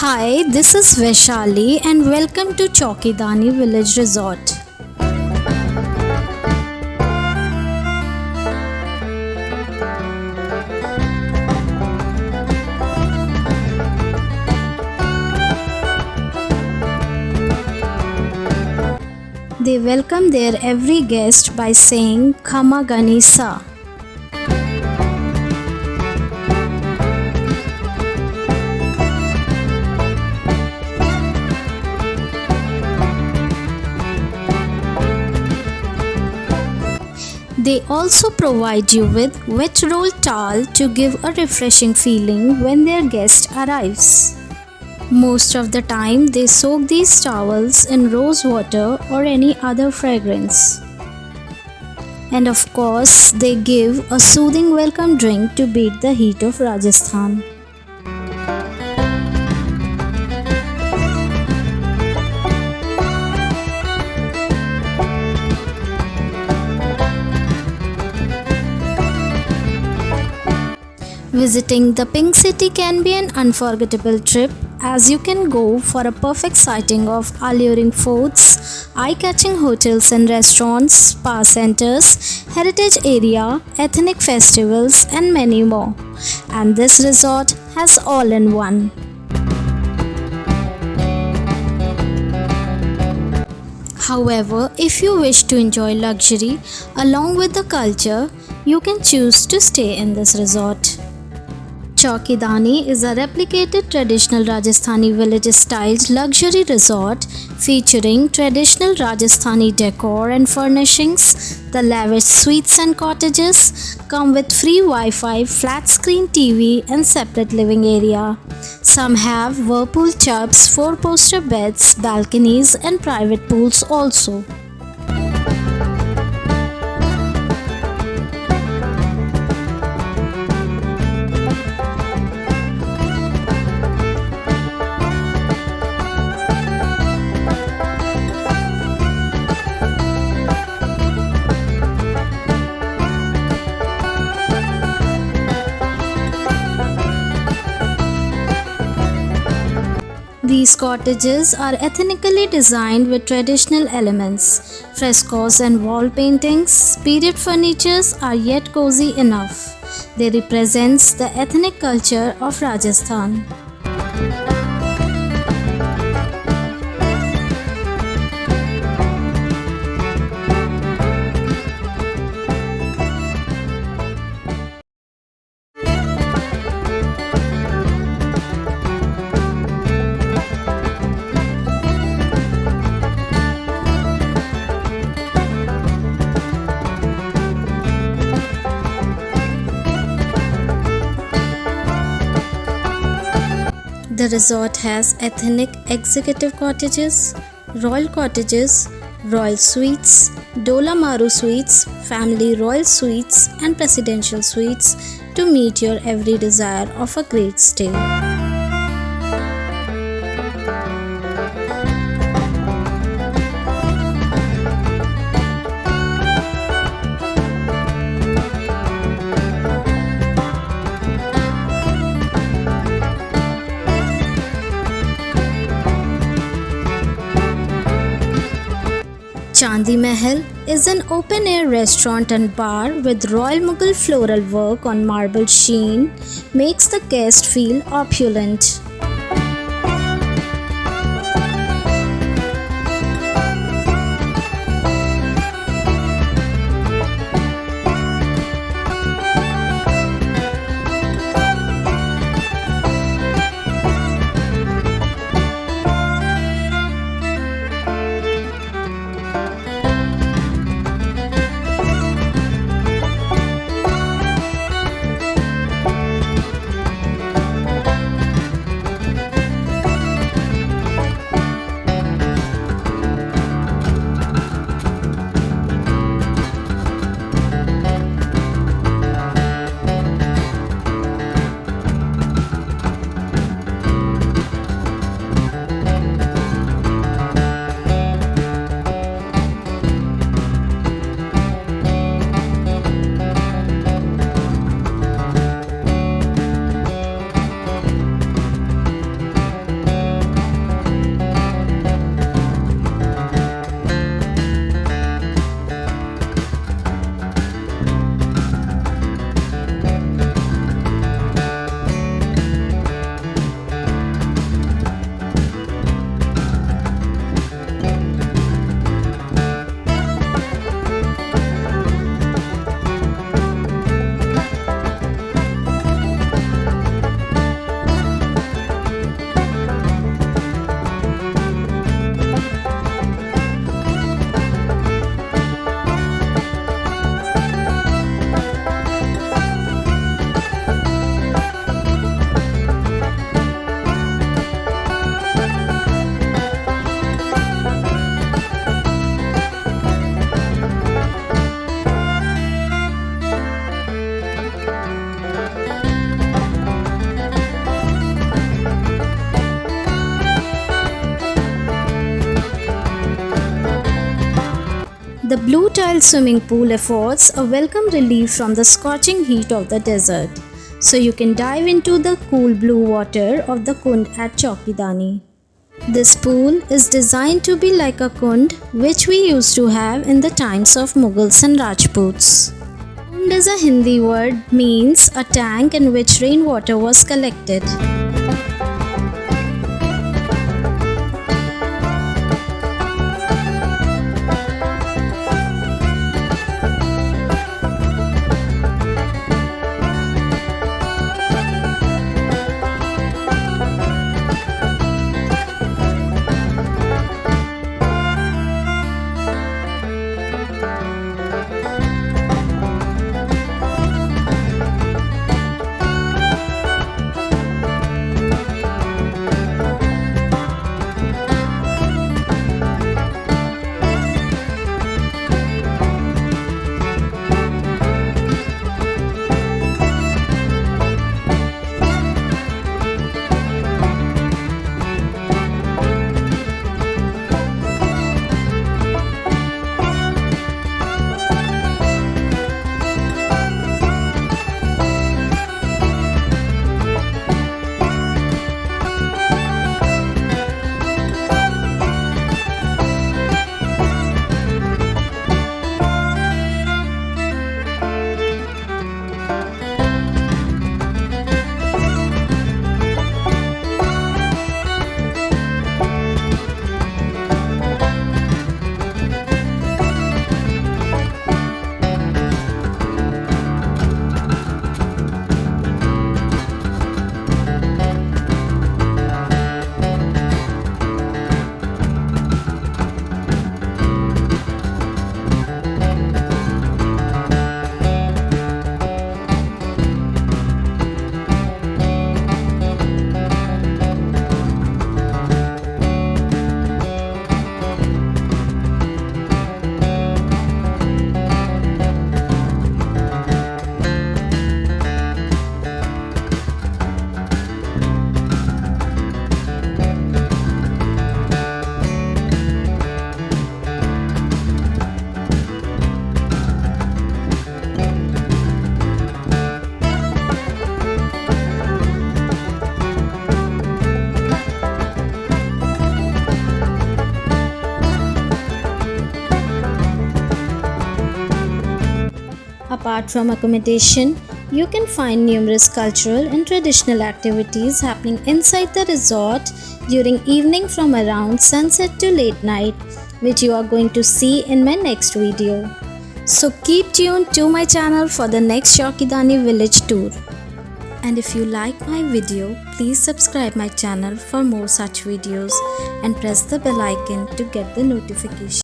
Hi, this is Vaishali and welcome to Chokhi Dhani Village Resort. They welcome their every guest by saying Khama Gani Sa. They also provide you with wet roll towel to give a refreshing feeling when their guest arrives. Most of the time, they soak these towels in rose water or any other fragrance. And of course, they give a soothing welcome drink to beat the heat of Rajasthan. Visiting the Pink City can be an unforgettable trip as you can go for a perfect sighting of alluring forts, eye-catching hotels and restaurants, spa centers, heritage area, ethnic festivals and many more. And this resort has all in one. However, if you wish to enjoy luxury along with the culture, you can choose to stay in this resort. Chokhi Dhani is a replicated traditional Rajasthani village-styled luxury resort featuring traditional Rajasthani decor and furnishings. The lavish suites and cottages come with free Wi-Fi, flat-screen TV and separate living area. Some have whirlpool tubs, four-poster beds, balconies and private pools also. These cottages are ethnically designed with traditional elements. Frescoes and wall paintings, period furnitures are yet cozy enough. They represent the ethnic culture of Rajasthan. The resort has ethnic executive cottages, royal suites, Dola Maru suites, family royal suites and presidential suites to meet your every desire of a great stay. Chandi Mahal is an open-air restaurant and bar with royal Mughal floral work on marble sheen, makes the guest feel opulent. The blue tile swimming pool affords a welcome relief from the scorching heat of the desert, so you can dive into the cool blue water of the Kund at Chokhi Dhani. This pool is designed to be like a Kund which we used to have in the times of Mughals and Rajputs. Kund is a Hindi word, means a tank in which rainwater was collected. Apart from accommodation, you can find numerous cultural and traditional activities happening inside the resort during evening from around sunset to late night, which you are going to see in my next video. So keep tuned to my channel for the next Chokhi Dhani village tour. And if you like my video, please subscribe my channel for more such videos and press the bell icon to get the notification.